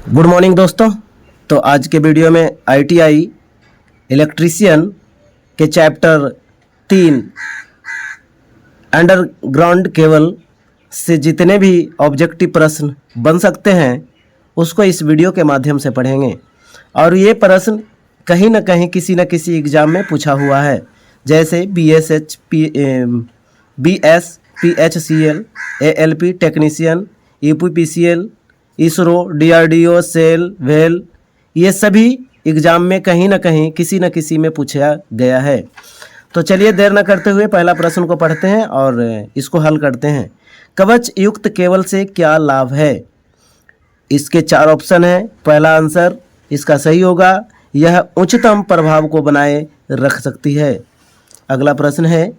Good morning दोस्तों। तो आज के वीडियो में आईटीआई इलेक्ट्रीशियन के चैप्टर 3 अंडरग्राउंड केबल से जितने भी ऑब्जेक्टिव प्रश्न बन सकते हैं उसको इस वीडियो के माध्यम से पढ़ेंगे। और ये प्रश्न कहीं ना कहीं किसी न किसी एग्ज़ाम में पूछा हुआ है, जैसे BS PHCL ALP technician, UPPCL, ISRO, DRDO, SAIL, वेल, ये सभी एग्ज़ाम में कहीं ना कहीं किसी न किसी में पूछा गया है। तो चलिए देर न करते हुए पहला प्रश्न को पढ़ते हैं और इसको हल करते हैं। कवच युक्त केबल से क्या लाभ है? इसके 4 ऑप्शन हैं। पहला आंसर इसका सही होगा, यह उच्चतम प्रभाव को बनाए रख सकती है। अगला प्रश्न है,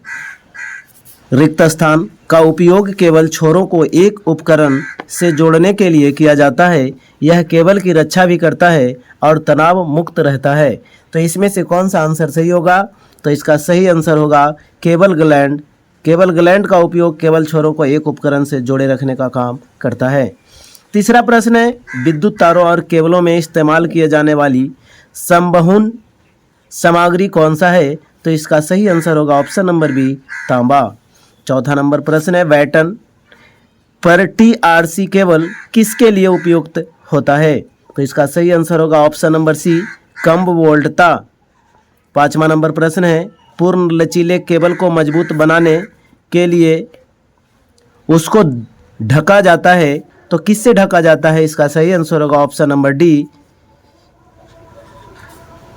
रिक्त स्थान का उपयोग केवल छोरों को एक उपकरण से जोड़ने के लिए किया जाता है। यह केबल की रक्षा भी करता है और तनाव मुक्त रहता है। तो इसमें से कौन सा आंसर सही होगा? तो इसका सही आंसर होगा केबल ग्लैंड। केबल ग्लैंड का उपयोग केबल छोरों को एक उपकरण से जोड़े रखने का काम करता है। तीसरा प्रश्न है, विद्युत तारों और केबलों में इस्तेमाल किए जाने वाली समबहुन सामग्री कौन सा है? तो इसका सही आंसर होगा ऑप्शन नंबर बी, तांबा। चौथा नंबर प्रश्न है, बैटन पर TRC केबल किसके लिए उपयुक्त होता है? तो इसका सही आंसर होगा ऑप्शन नंबर सी, कम वोल्टता। पांचवा नंबर प्रश्न है, पूर्ण लचीले केबल को मजबूत बनाने के लिए उसको ढका जाता है, तो किससे ढका जाता है? इसका सही आंसर होगा ऑप्शन नंबर डी,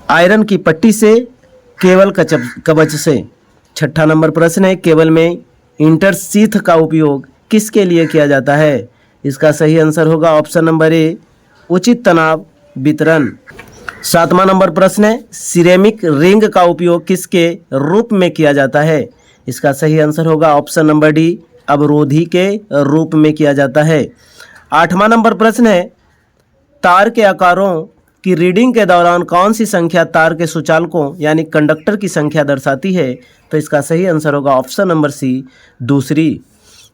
आयरन की पट्टी से, केबल कवच से। छठा नंबर प्रश्न है, केबल में इंटरशीथ का उपयोग किसके लिए किया जाता है? इसका सही आंसर होगा ऑप्शन नंबर ए, उचित तनाव वितरण। सातवां नंबर प्रश्न है, सिरेमिक रिंग का उपयोग किसके रूप में किया जाता है? इसका सही आंसर होगा ऑप्शन नंबर डी, अवरोधी के रूप में किया जाता है। आठवां नंबर प्रश्न है, तार के आकारों की रीडिंग के दौरान कौन सी संख्या तार के सुचालकों यानी कंडक्टर की संख्या दर्शाती है? तो इसका सही आंसर होगा ऑप्शन नंबर सी, दूसरी।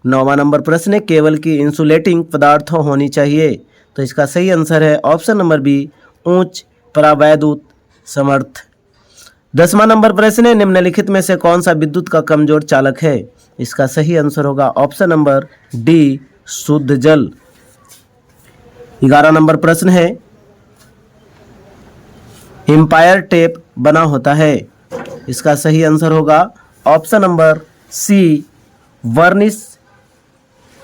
नौवां नंबर प्रश्न है, केबल की इंसुलेटिंग पदार्थ होनी चाहिए। तो इसका सही आंसर है ऑप्शन नंबर बी, उच्च परावैद्युत समर्थ। 10वां नंबर प्रश्न है, निम्नलिखित में से कौन सा विद्युत का कमजोर चालक है? इसका सही आंसर होगा ऑप्शन नंबर डी, शुद्ध जल। 11 नंबर प्रश्न है, एम्पायर टेप बना होता है। इसका सही आंसर होगा option number C, varnish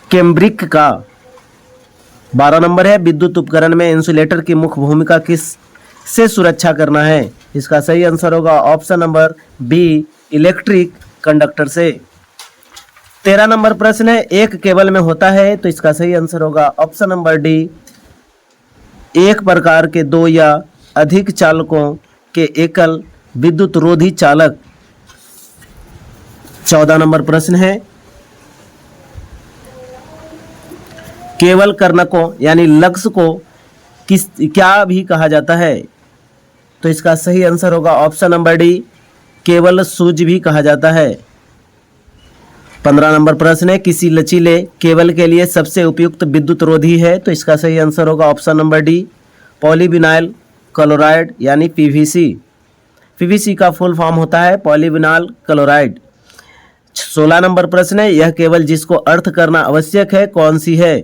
cambric का। 12 नंबर है, विद्युत उपकरण में इंसुलेटर की मुख्य भूमिका किस से सुरक्षा करना है? इसका सही आंसर होगा option number B, electric conductor से। 13 नंबर प्रश्न है, एक केबल में होता है। तो इसका सही आंसर होगा ऑप्शन नंबर डी, एक प्रकार के 2 या अधिक चालकों के एकल विद्युत रोधी चालक। 14 नंबर प्रश्न है, केबल कर्णकों यानी लग्स को क्या भी कहा जाता है? तो इसका सही आंसर होगा ऑप्शन नंबर डी, केबल सूज भी कहा जाता है। 15 नंबर प्रश्न है, किसी लचीले केबल के लिए सबसे उपयुक्त विद्युत रोधी है? तो इसका सही आंसर होगा option number D, polyvinyl chloride यानी PVC। PVC का फुल फॉर्म होता है पॉलीविनाइल क्लोराइड। 16 नंबर प्रश्न है, यह केबल जिसको अर्थ करना आवश्यक है कौन सी है?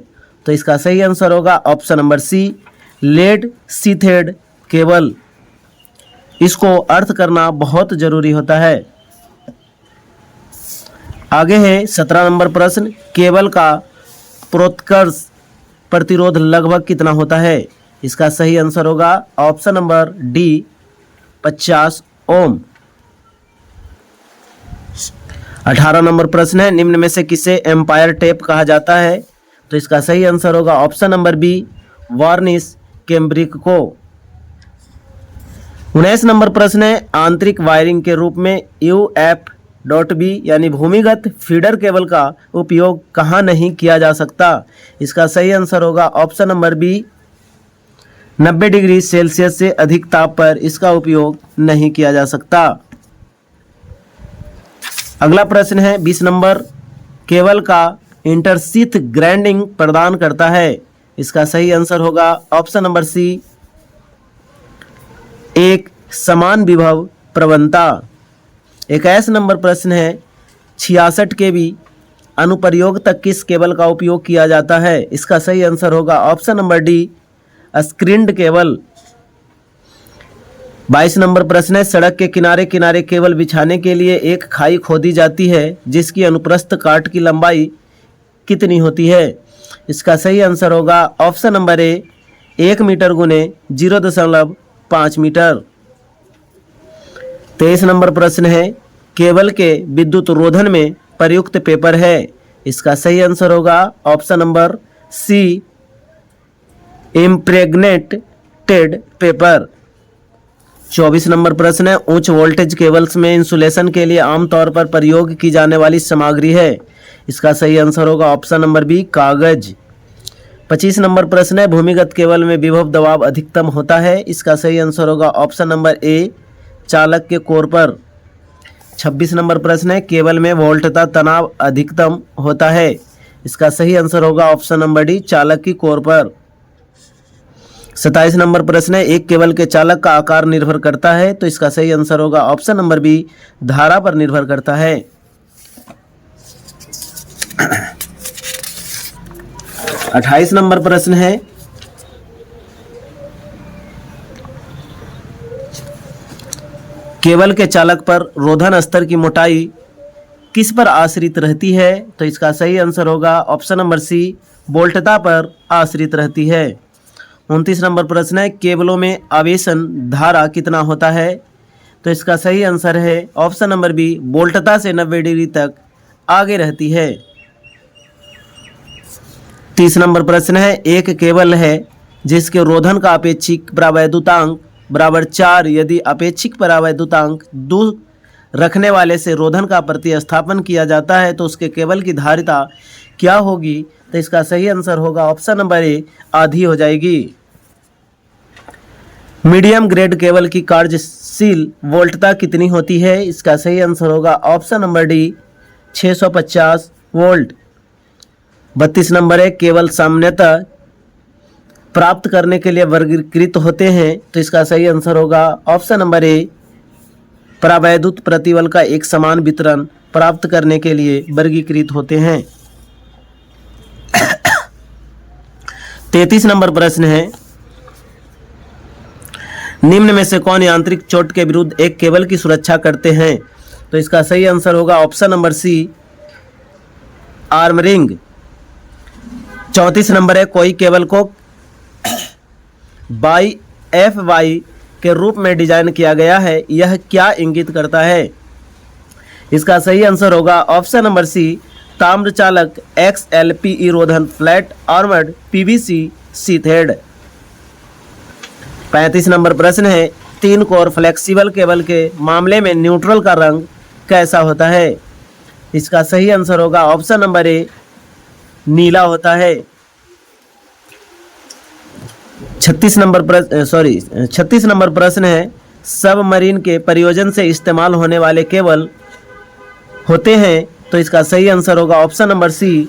तो इसका सही आंसर होगा option number C, lead sheathed cable. इसको अर्थ करना बहुत जरूरी होता है। आगे है 17 नंबर प्रश्न, केबल का प्रोत्कर्ष प्रतिरोध लगभग कितना होता है? इसका सही आंसर होगा ऑप्शन नंबर डी, 50 ओम। 18 नंबर प्रश्न है, निम्न में से किसे एम्पायर टेप कहा जाता है? तो इसका सही आंसर होगा option number B, varnish cambric को। 19 नंबर प्रश्न है, आंतरिक वायरिंग के रूप में UF.B यानी भूमिगत फीडर केबल का उपयोग कहाँ नहीं किया जा सकता? इसका सही आंसर होगा option number B, 90 degree Celsius से अधिक ताप पर इसका उपयोग नहीं किया जा सकता। अगला प्रश्न है 20 नंबर, केबल का इंटरशीथ ग्राइंडिंग प्रदान करता है। इसका सही आंसर होगा ऑप्शन नंबर सी, एक समान विभव प्रवणता। 21 नंबर प्रश्न है, 66 kV अनुप्रयोग तक किस केबल का उपयोग किया जाता है? इसका सही आंसर होगा option number D, screened cable. 22 number प्रश्न है, सड़क के किनारे किनारे केबल बिछाने के लिए एक खाई खोदी जाती है जिसकी अनुप्रस्थ काट की लंबाई कितनी होती है? इसका सही आंसर होगा ऑप्शन नंबर ए, 1 मीटर गुने 0.5 मीटर। 23 नंबर प्रश्न है, केबल के विद्युत रोधन में प्रयुक्त पेपर है? इसका सही आंसर होगा option number C, impregnated paper. 24 नंबर प्रश्न है, उच्च वोल्टेज केबल्स में इंसुलेशन के लिए आमतौर पर प्रयोग की जाने वाली सामग्री है? इसका सही आंसर होगा ऑप्शन नंबर बी, कागज। 25 नंबर प्रश्न है, भूमिगत केबल में विभव दबाव अधिकतम होता है? इसका सही आंसर होगा ऑप्शन नंबर ए, चालक के कोर पर। 26 नंबर प्रश्न है, केबल में वोल्टता तनाव अधिकतम होता है? इसका सही आंसर होगा ऑप्शन नंबर डी, चालक की कोर पर। 27 नंबर प्रश्न है, एक केबल के चालक का आकार निर्भर करता है? तो इसका सही आंसर होगा ऑप्शन नंबर बी, धारा पर निर्भर करता है। 28 नंबर प्रश्न है, केबल के चालक पर रोधन स्तर की मोटाई किस पर आश्रित रहती है? तो इसका सही आंसर होगा ऑप्शन नंबर सी, वोल्टता पर आश्रित रहती है। 29 नंबर प्रश्न है, केबलों में आवेशन धारा कितना होता है? तो इसका सही आंसर है ऑप्शन नंबर बी, वोल्टता से 90 डिग्री तक आगे रहती है। 30 नंबर प्रश्न है, एक केबल है जिसके रोधन का अपेक्षिक परावैद्युतांक बराबर 4, यदि अपेक्षिक परावैद्युतांक दूर रखने वाले से रोधन का प्रतिस्थापन किया जाता है तो उसके केबल की धारिता क्या होगी? तो इसका सही आंसर होगा ऑप्शन नंबर ए, आधी हो जाएगी। मीडियम ग्रेड केबल की कार्यशील वोल्टता कितनी होती है? इसका सही आंसर होगा option number D, 650 volt. 32 number है, केबल सामान्यतः प्राप्त करने के लिए वर्गीकृत होते हैं? तो इसका सही आंसर होगा ऑप्शन नंबर ए, परावैद्युत प्रतिबल का एक समान वितरण प्राप्त करने के लिए वर्गीकृत होते हैं। 33 नंबर प्रश्न है, निम्न में से कौन यांत्रिक चोट के विरुद्ध एक केबल की सुरक्षा करते हैं? तो इसका सही आंसर होगा ऑप्शन नंबर सी, आर्मरिंग। 34 नंबर है, कोई केबल को बाई एफ वाई के रूप में डिजाइन किया गया है, यह क्या इंगित करता है? इसका सही आंसर होगा ऑप्शन नंबर सी, ताम्र चालक XLPE रोधन फ्लैट आर्मर्ड PVC सीथेड। 35 नंबर प्रश्न है, 3 कोर फ्लेक्सिबल केबल के मामले में न्यूट्रल का रंग कैसा होता है? इसका सही आंसर होगा ऑप्शन नंबर ए, नीला होता है। 36 नंबर प्रश्न है, सबमरीन के प्रयोजन से इस्तेमाल होने वाले केबल होते हैं? तो इसका सही आंसर होगा ऑप्शन नंबर सी,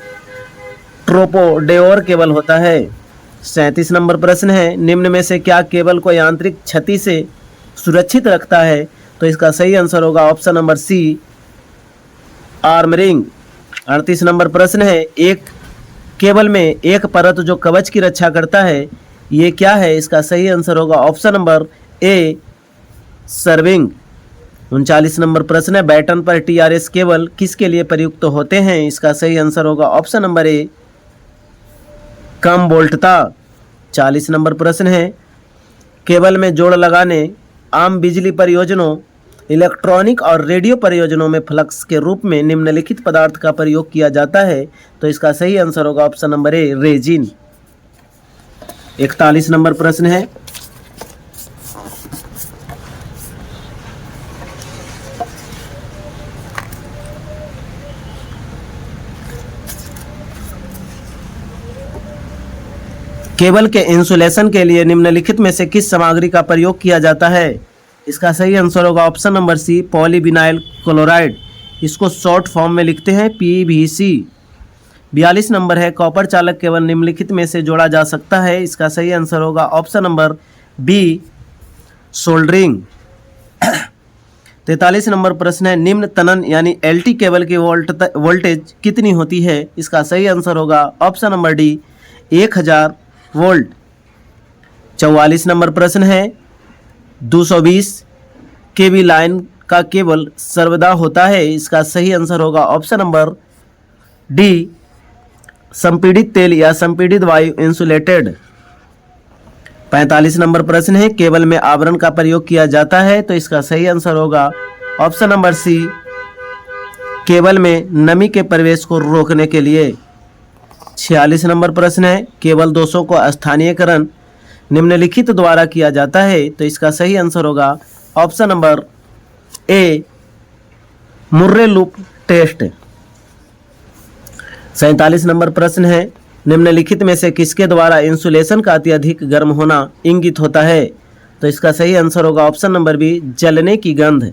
ट्रोपोडेओर केबल होता है। 37 नंबर प्रश्न है, निम्न में से क्या केबल को यांत्रिक क्षति से सुरक्षित रखता है? तो इसका सही आंसर होगा ऑप्शन नंबर सी, आर्मरिंग। 38 नंबर प्रश्न है, एक केबल में एक परत जो कवच की रक्षा करता है, ये क्या है? इसका सही आंसर होगा ऑप्शन नंबर ए, सर्विंग। 39 नंबर प्रश्न है, बैटन पर TRS केबल किसके लिए प्रयुक्त होते हैं? इसका सही आंसर होगा ऑप्शन नंबर ए, कम वोल्टता। 40 नंबर प्रश्न है, केबल में जोड़ लगाने आम बिजली प्रयोजनों, इलेक्ट्रॉनिक और रेडियो प्रयोजनों में फ्लक्स के रूप में निम्नलिखित पदार्थ का प्रयोग किया जाता है? तो इसका सही आंसर होगा ऑप्शन नंबर ए, रेजिन। 41 नंबर प्रश्न है, केबल के इंसुलेशन के लिए निम्नलिखित में से किस सामग्री का प्रयोग किया जाता है? इसका सही आंसर होगा option number C, polyvinyl chloride. इसको शॉर्ट फॉर्म में लिखते हैं PVC। 42 नंबर है, कॉपर चालक केवल निम्नलिखित में से जोड़ा जा सकता है। इसका सही आंसर होगा ऑप्शन नंबर बी, सोल्डरिंग। 43 नंबर प्रश्न है, निम्न तनन यानी एलटी केबल की वोल्टेज कितनी होती है? इसका सही आंसर होगा option number D, 1000 volt. 44 number प्रश्न है, 220 केवी लाइन का केबल सर्वदा होता है। इसका सही आंसर होगा ऑप्शन नंबर डी, संपीड़ित तेल या संपीड़ित वायु इंसुलेटेड। 45 नंबर प्रश्न है, केबल में आवरण का प्रयोग किया जाता है। तो इसका सही आंसर होगा ऑप्शन नंबर सी, केबल में नमी के प्रवेश को रोकने के लिए। 46 नंबर प्रश्न है, केबल दोषों को स्थानीयकरण निम्नलिखित द्वारा किया जाता है। तो इसका सही आंसर होगा option number A, Murray loop test. 47 नंबर प्रश्न है, निम्नलिखित में से किसके द्वारा इंसुलेशन का अत्यधिक गर्म होना इंगित होता है? तो इसका सही आंसर होगा ऑप्शन नंबर बी, जलने की गंध।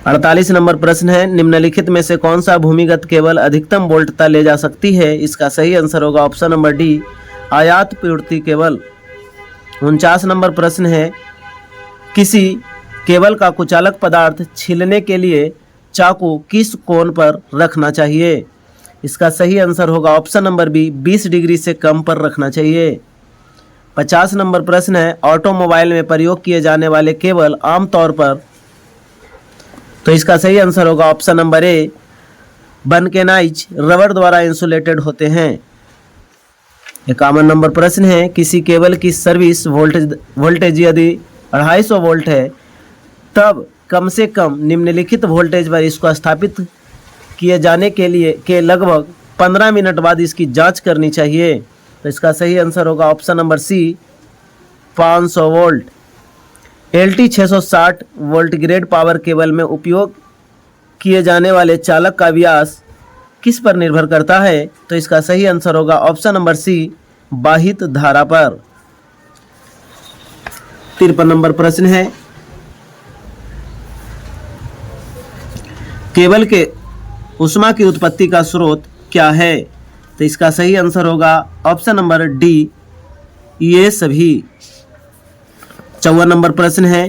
48 नंबर प्रश्न है, निम्नलिखित में से कौन सा भूमिगत केबल अधिकतम वोल्टता ले जा सकती है? इसका सही आंसर होगा ऑप्शन नंबर डी, आयात पूर्ति केबल। 49 नंबर प्रश्न है, किसी केबल का कुचालक पदार्थ छीलने के लिए चाकू किस कोण पर रखना चाहिए? इसका सही आंसर होगा ऑप्शन नंबर बी, 20 डिग्री से कम पर रखना चाहिए। 50 नंबर प्रश्न है, ऑटोमोबाइल में प्रयोग किए जाने वाले केबल आमतौर पर, तो इसका सही आंसर होगा ऑप्शन नंबर ए, वल्केनाइज रबर द्वारा इंसुलेटेड होते हैं। 51 नंबर प्रश्न है, किसी केबल की सर्विस वोल्टेज यदि 250 वोल्ट है तब कम से कम निम्नलिखित वोल्टेज पर इसको स्थापित किए जाने के लिए के लगभग 15 मिनट बाद इसकी जांच करनी चाहिए। तो इसका सही आंसर होगा option number C, 500 volt. LT 660 volt grade power cable में उपयोग किए जाने वाले चालक का व्यास किस पर निर्भर करता है? तो इसका सही आंसर होगा ऑप्शन नंबर सी, बाहित धारा पर। 53 नंबर प्रश्न है, केबल के उष्मा की उत्पत्ति का स्रोत क्या है? तो इसका सही आंसर होगा ऑप्शन नंबर डी, ये सभी। 54 नंबर प्रश्न है,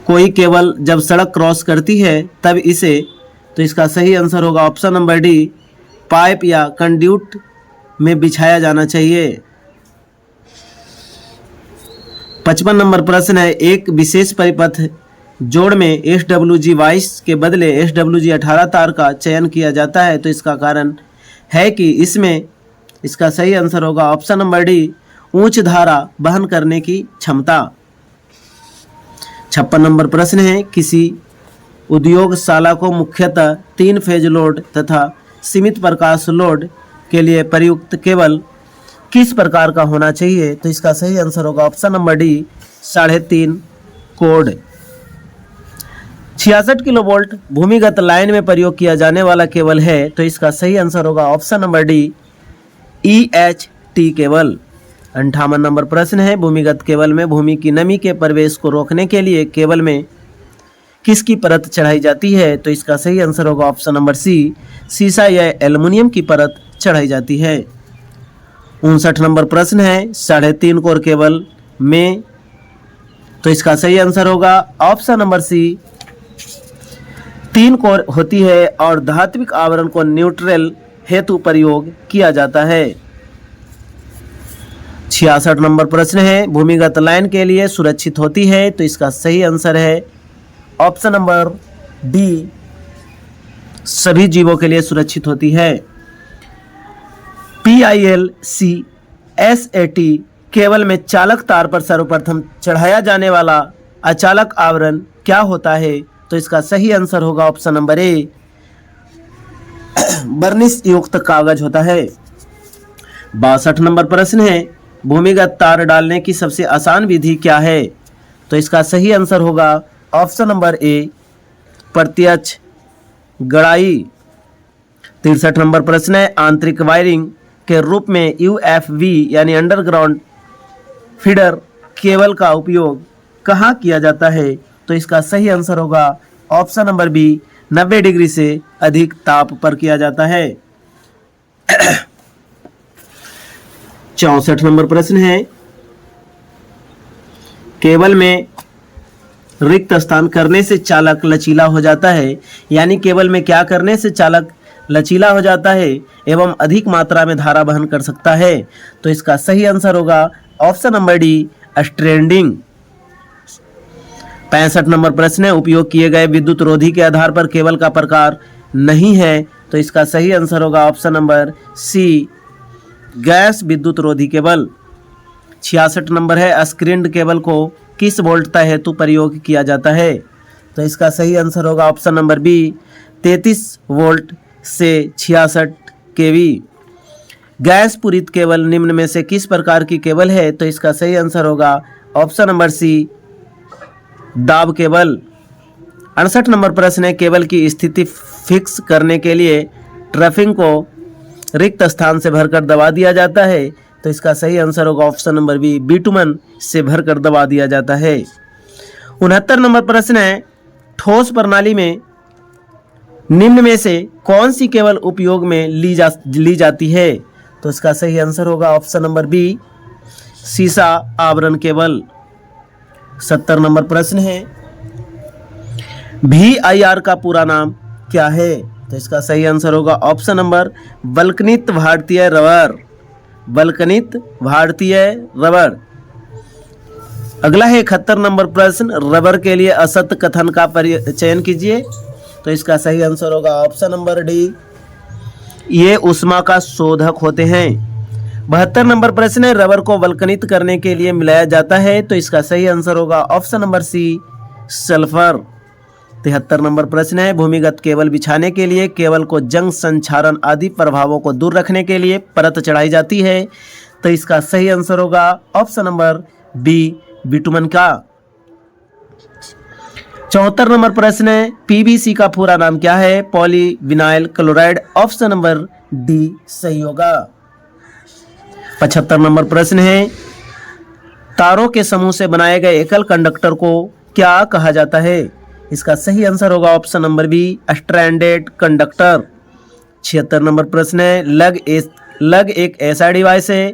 कोई केबल जब सड़क क्रॉस करती है तब इसे, तो इसका सही आंसर होगा ऑप्शन नंबर डी, पाइप या कंड्यूट में बिछाया जाना चाहिए। 55 नंबर प्रश्न है, एक विशेष परिपथ जोड़ में SWG 22 के बदले SWG 18 तार का चयन किया जाता है। तो इसका कारण है कि इसमें, इसका सही आंसर होगा ऑप्शन नंबर डी, उच्च धारा वहन करने की क्षमता। 56 नंबर प्रश्न है, किसी उद्योगशाला को मुख्यतः 3 फेज लोड तथा सीमित प्रकाश लोड के लिए प्रयुक्त केबल किस प्रकार का होना चाहिए? तो इसका सही आंसर होगा option number D, 3.5 code. 66 kilovolt भूमिगत लाइन में प्रयोग किया जाने वाला केबल है। तो इसका सही आंसर होगा option number D, EHT cable. 58 number प्रश्न है, भूमिगत केबल में भूमि की नमी के प्रवेश को रोकने के लिए केबल में किसकी परत चढ़ाई जाती है? तो इसका सही आंसर होगा ऑप्शन नंबर सी, सीसा या एल्युमिनियम की परत चढ़ाई जाती है। 59 नंबर प्रश्न है, 3.5 कोर केबल में, तो इसका सही आंसर होगा ऑप्शन नंबर सी, 3 कोर होती है और धात्विक आवरण को न्यूट्रल हेतु प्रयोग किया जाता है। 66 नंबर प्रश्न है, भूमिगत लाइन के लिए सुरक्षित होती है। तो इसका सही आंसर है ऑप्शन नंबर डी, सभी जीवों के लिए सुरक्षित होती है। PILCSAT केबल में चालक तार पर सर्वप्रथम चढ़ाया जाने वाला अचालक आवरण क्या होता है? तो इसका सही आंसर होगा ऑप्शन नंबर ए, बर्निश युक्त कागज होता है। 62 नंबर प्रश्न है, भूमिगत तार डालने की सबसे आसान विधि क्या है? तो इसका सही आंसर होगा ऑप्शन नंबर ए, प्रत्यक्ष गड़ाई। 63 नंबर प्रश्न है, आंतरिक वायरिंग के रूप में UFV यानी अंडरग्राउंड फीडर केबल का उपयोग कहाँ किया जाता है? तो इसका सही आंसर होगा ऑप्शन नंबर बी, 90 डिग्री से अधिक ताप पर किया जाता है। 64 नंबर प्रश्न है, केबल में रिक्त स्थान करने से चालक लचीला हो जाता है। यानी केबल में क्या करने से चालक लचीला हो जाता है एवं अधिक मात्रा में धारा वहन कर सकता है। तो इसका सही आंसर होगा option number D, stranding. 65 number प्रश्न है, उपयोग किए गए विद्युत रोधी के आधार पर केबल का प्रकार नहीं है। तो इसका सही आंसर होगा ऑप्शन नंबर सी, गैस विद्युत रोधी केबल। 66 नंबर है, स्क्रीन्ड केबल को किस वोल्टता हेतु प्रयोग किया जाता है। तो इसका सही आंसर होगा ऑप्शन नंबर बी, 33 वोल्ट से 66 केवी। गैस पूरित केबल निम्न में से किस प्रकार की केबल है। तो इसका सही आंसर होगा ऑप्शन नंबर सी, दाब केबल। 68 नंबर प्रश्न है, केबल की स्थिति फिक्स करने के लिए ट्रैफिक को रिक्त स्थान से भरकर दबा दिया जाता है। तो इसका सही आंसर होगा ऑप्शन नंबर बी, बिटुमन से भरकर दबा दिया जाता है। 69 नंबर प्रश्न है, ठोस प्रणाली में निम्न में से कौन सी केबल उपयोग में ली जाती है। तो इसका सही आंसर होगा ऑप्शन नंबर बी, सीसा आवरण केबल। 70 नंबर प्रश्न है, VIR का पूरा नाम क्या है। तो इसका सही आंसर होगा ऑप्शन नंबर वल्कनित भारतीय रबर, वल्कनित भारतीय रबर। अगला है 71 नंबर प्रश्न, रबर के लिए असत्य कथन का चयन कीजिए। तो इसका सही आंसर होगा ऑप्शन नंबर डी, ये ऊष्मा का शोधक होते हैं। 72 नंबर प्रश्न है, रबर को वल्कनित करने के लिए मिलाया जाता है। तो इसका सही आंसर होगा ऑप्शन नंबर सी, सल्फर। 73 नंबर प्रश्न है, भूमिगत केबल बिछाने के लिए केबल को जंग संक्षारण आदि प्रभावों को दूर रखने के लिए परत चढ़ाई जाती है। तो इसका सही आंसर होगा ऑप्शन नंबर बी, बिटुमन का। 74 नंबर प्रश्न है, PVC का पूरा नाम क्या है। Poly vinyl chloride. Option number D सही होगा। 75 नंबर प्रश्न है, तारों के समूह से बनाए गए एकल कंडक्टर को क्या कहा जाता है। इसका सही आंसर होगा option number B, stranded conductor. 76 नंबर प्रश्न है, लग एक ऐसा डिवाइस है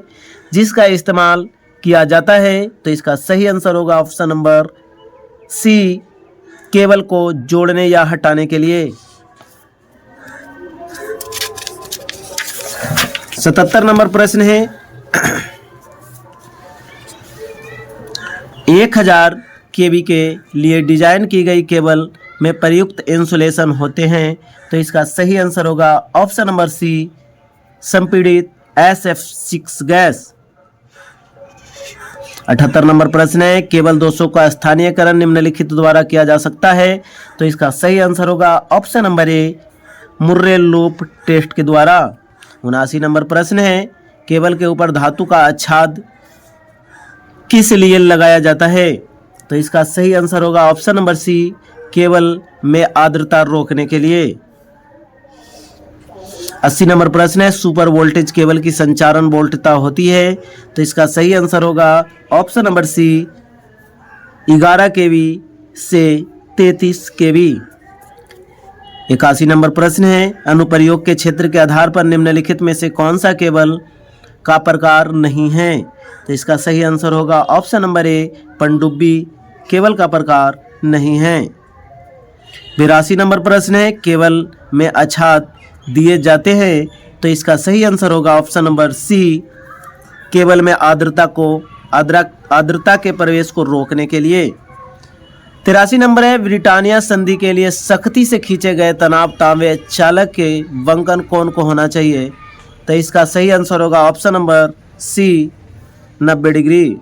जिसका इस्तेमाल किया जाता है। तो इसका सही आंसर होगा ऑप्शन नंबर सी, केबल को जोड़ने या हटाने के लिए। 77 नंबर प्रश्न है, 1000 केवी के लिए डिजाइन की गई केबल में प्रयुक्त इंसुलेशन होते हैं। तो इसका सही आंसर होगा ऑप्शन नंबर सी, संपीड़ित SF6 गैस। 78 नंबर प्रश्न है, केबल दोषों का स्थानीयकरण निम्नलिखित द्वारा किया जा सकता है। तो इसका सही आंसर होगा option number A, Murray loop test के द्वारा। 79 नंबर प्रश्न है, केबल के ऊपर धातु का आच्छाद किस लिए लगाया जाता है। तो इसका सही आंसर होगा ऑप्शन नंबर सी, केबल में आर्द्रता रोकने के लिए। 80 नंबर प्रश्न है, सुपर वोल्टेज केबल की संचारण वोल्टता होती है। तो इसका सही आंसर होगा ऑप्शन नंबर सी, 11 केवी से 33 केवी। 81 नंबर प्रश्न है, अनुप्रयोग के क्षेत्र के आधार पर निम्नलिखित में से कौन सा केबल का प्रकार नहीं है। तो इसका सही आंसर होगा ऑप्शन नंबर ए, पनडुब्बी केबल का प्रकार नहीं है। 82 नंबर प्रश्न है, केबल में आच्छाद दिए जाते हैं। तो इसका सही आंसर होगा ऑप्शन नंबर सी, केबल में आर्द्रता के प्रवेश को रोकने के लिए। 83 नंबर है, ब्रिटानिया संधि के लिए सख्ती से खींचे गए तनाव तांबे चालक के वंकन कोण को होना चाहिए। तो इसका सही आंसर होगा ऑप्शन नंबर सी, 90 डिग्री।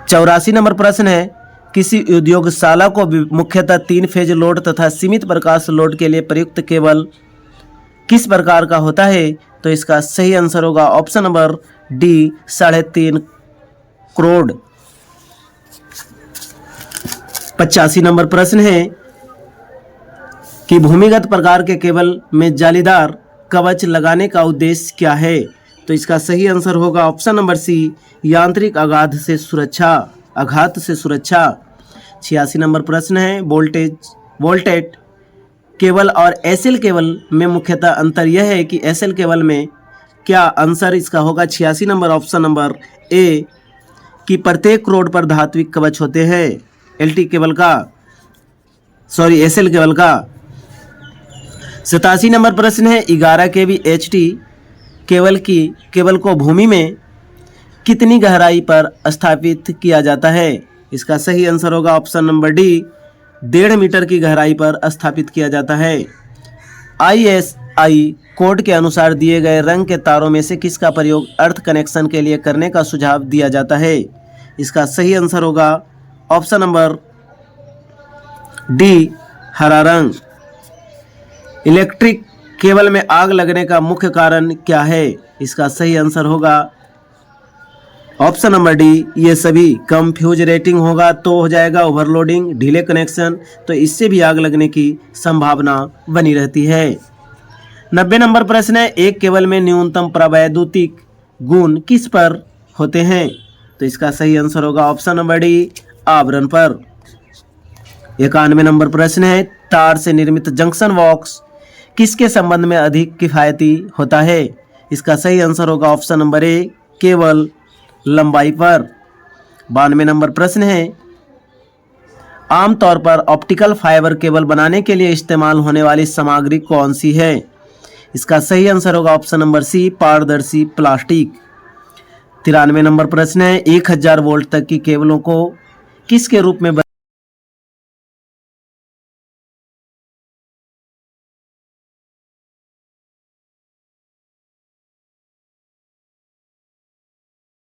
84 नंबर प्रश्न है, किसी उद्योगशाला को मुख्यतः 3 फेज लोड तथा सीमित प्रकाश लोड के लिए प्रयुक्त केबल किस प्रकार का होता है। तो इसका सही आंसर होगा option number D, 3.5 crore. 85 number प्रश्न है कि भूमिगत प्रकार के केबल में जालीदार कवच लगाने का उद्देश्य क्या है। तो इसका सही आंसर होगा ऑप्शन नंबर सी, यांत्रिक आघात से सुरक्षा। 86 नंबर प्रश्न है, वोल्टेड केबल और एसएल केबल में मुख्यतः अंतर यह है कि एसएल केबल में क्या आंसर इसका होगा 86 नंबर, ऑप्शन नंबर ए कि प्रत्येक रोड पर धात्विक कवच होते हैं। एलटी केबल का एसएल केबल का 87 नंबर प्रश्न है 11 केवी एचटी केबल को भूमि में कितनी गहराई पर स्थापित किया जाता है। इसका सही आंसर होगा ऑप्शन नंबर डी 1.5 मीटर की गहराई पर स्थापित किया जाता है। ISI कोड के अनुसार दिए गए रंग के तारों में से किसका प्रयोग अर्थ कनेक्शन के लिए करने का सुझाव दिया जाता है। इसका सही आंसर होगा ऑप्शन नंबर डी हरा रंग। इलेक्ट्रिक केबल में आग लगने का मुख्य कारण क्या है। इसका सही आंसर होगा ऑप्शन नंबर डी ये सभी। कम फ्यूज रेटिंग होगा तो हो जाएगा ओवरलोडिंग, ढीले कनेक्शन, तो इससे भी आग लगने की संभावना बनी रहती है। 90 नंबर प्रश्न है एक केबल में न्यूनतम प्रवैद्युतिक गुण किस पर होते हैं। तो इसका सही आंसर होगा ऑप्शन नंबर डी आवरण पर। 91 नंबर प्रश्न है तार से निर्मित जंक्शन बॉक्स किसके संबंध में अधिक किफायती होता है। इसका सही आंसर होगा ऑप्शन नंबर ए केवल लंबाई पर। 92 नंबर प्रश्न है आमतौर पर ऑप्टिकल फाइबर केबल बनाने के लिए इस्तेमाल होने वाली सामग्री कौन सी है। इसका सही आंसर होगा ऑप्शन नंबर सी पारदर्शी प्लास्टिक। 93 नंबर प्रश्न है 1000 वोल्ट तक की केबलों को किसके रूप में